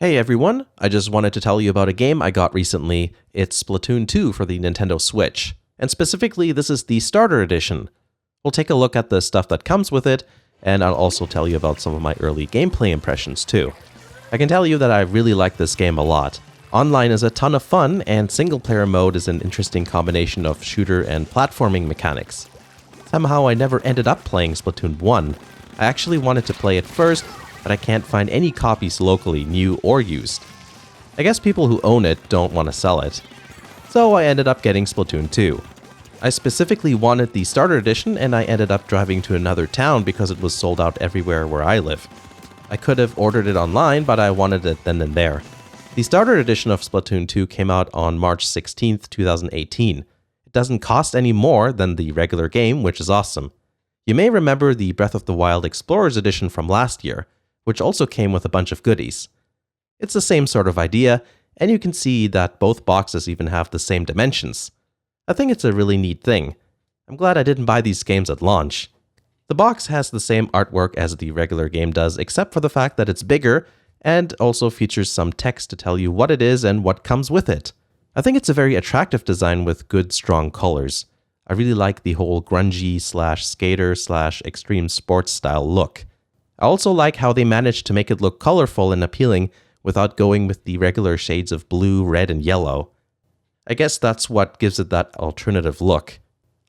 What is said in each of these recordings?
Hey everyone, I just wanted to tell you about a game I got recently. It's Splatoon 2 for the Nintendo Switch, and specifically this is the Starter Edition. We'll take a look at the stuff that comes with it, and I'll also tell you about some of my early gameplay impressions too. I can tell you that I really like this game a lot. Online is a ton of fun, and single-player mode is an interesting combination of shooter and platforming mechanics. Somehow I never ended up playing Splatoon 1. I actually wanted to play it first, but I can't find any copies locally, new or used. I guess people who own it don't want to sell it. So I ended up getting Splatoon 2. I specifically wanted the Starter Edition, and I ended up driving to another town because it was sold out everywhere where I live. I could have ordered it online, but I wanted it then and there. The Starter Edition of Splatoon 2 came out on March 16th, 2018. It doesn't cost any more than the regular game, which is awesome. You may remember the Breath of the Wild Explorers Edition from last year, which also came with a bunch of goodies. It's the same sort of idea, and you can see that both boxes even have the same dimensions. I think it's a really neat thing. I'm glad I didn't buy these games at launch. The box has the same artwork as the regular game does, except for the fact that it's bigger, and also features some text to tell you what it is and what comes with it. I think it's a very attractive design with good, strong colors. I really like the whole grungy/skater/extreme sports style look. I also like how they managed to make it look colorful and appealing without going with the regular shades of blue, red, and yellow. I guess that's what gives it that alternative look.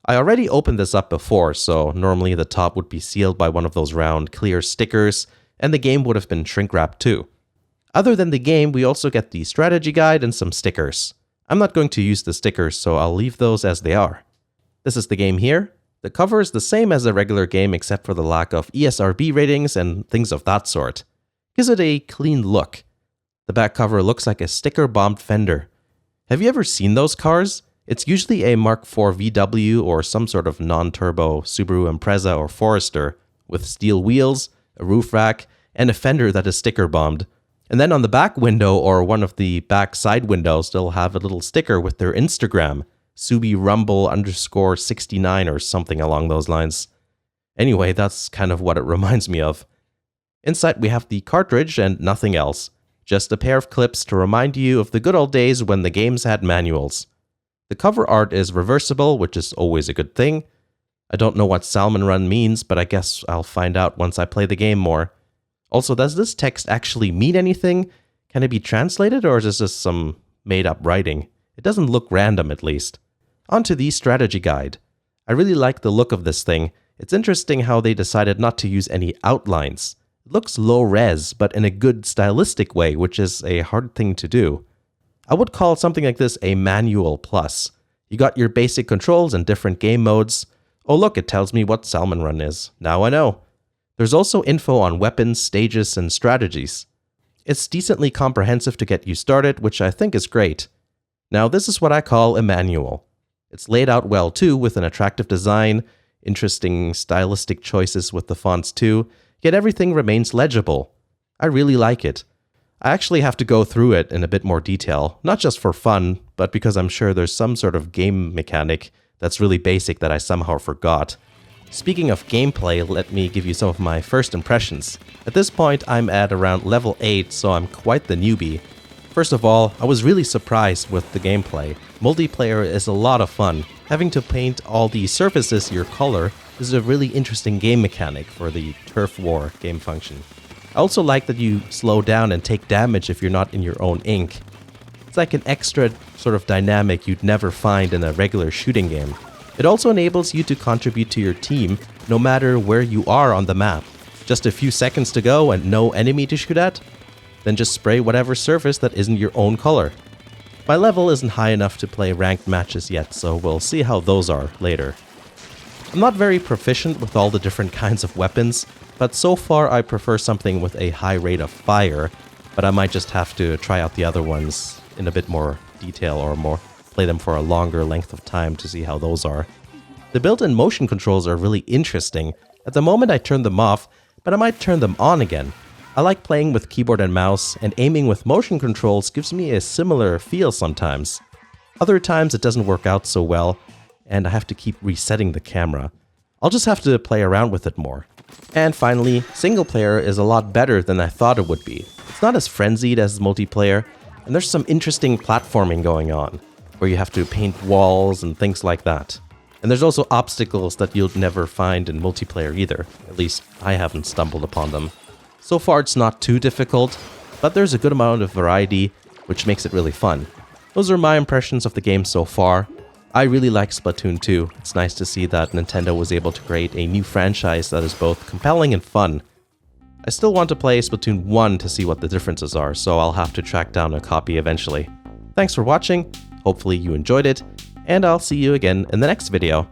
I already opened this up before, so normally the top would be sealed by one of those round, clear stickers, and the game would have been shrink-wrapped too. Other than the game, we also get the strategy guide and some stickers. I'm not going to use the stickers, so I'll leave those as they are. This is the game here. The cover is the same as a regular game except for the lack of ESRB ratings and things of that sort. Gives it a clean look. The back cover looks like a sticker-bombed fender. Have you ever seen those cars? It's usually a Mark IV VW or some sort of non-turbo Subaru Impreza or Forester with steel wheels, a roof rack, and a fender that is sticker-bombed. And then on the back window or one of the back side windows, they'll have a little sticker with their Instagram. SubiRumble_69 or something along those lines. Anyway, that's kind of what it reminds me of. Inside we have the cartridge and nothing else. Just a pair of clips to remind you of the good old days when the games had manuals. The cover art is reversible, which is always a good thing. I don't know what Salmon Run means, but I guess I'll find out once I play the game more. Also, does this text actually mean anything? Can it be translated, or is this just some made-up writing? It doesn't look random, at least. Onto the strategy guide. I really like the look of this thing. It's interesting how they decided not to use any outlines. It looks low res, but in a good stylistic way, which is a hard thing to do. I would call something like this a manual plus. You got your basic controls and different game modes. Oh look, it tells me what Salmon Run is. Now I know. There's also info on weapons, stages, and strategies. It's decently comprehensive to get you started, which I think is great. Now this is what I call a manual. It's laid out well too, with an attractive design, interesting stylistic choices with the fonts too, yet everything remains legible. I really like it. I actually have to go through it in a bit more detail, not just for fun, but because I'm sure there's some sort of game mechanic that's really basic that I somehow forgot. Speaking of gameplay, let me give you some of my first impressions. At this point, I'm at around level 8, so I'm quite the newbie. First of all, I was really surprised with the gameplay. Multiplayer is a lot of fun. Having to paint all the surfaces your color is a really interesting game mechanic for the turf war game function. I also like that you slow down and take damage if you're not in your own ink. It's like an extra sort of dynamic you'd never find in a regular shooting game. It also enables you to contribute to your team no matter where you are on the map. Just a few seconds to go and no enemy to shoot at? Then just spray whatever surface that isn't your own color. My level isn't high enough to play ranked matches yet, so we'll see how those are later. I'm not very proficient with all the different kinds of weapons, but so far I prefer something with a high rate of fire, but I might just have to try out the other ones in a bit more detail or play them for a longer length of time to see how those are. The built-in motion controls are really interesting. At the moment I turn them off, but I might turn them on again. I like playing with keyboard and mouse, and aiming with motion controls gives me a similar feel sometimes. Other times it doesn't work out so well, and I have to keep resetting the camera. I'll just have to play around with it more. And finally, single player is a lot better than I thought it would be. It's It's not as frenzied as multiplayer, and there's some interesting platforming going on, where you have to paint walls and things like that. And there's also obstacles that you'll never find in multiplayer either, at least I haven't stumbled upon them. So far it's not too difficult, but there's a good amount of variety, which makes it really fun. Those are my impressions of the game so far. I really like Splatoon 2. It's nice to see that Nintendo was able to create a new franchise that is both compelling and fun. I still want to play Splatoon 1 to see what the differences are, so I'll have to track down a copy eventually. Thanks for watching, hopefully you enjoyed it, and I'll see you again in the next video.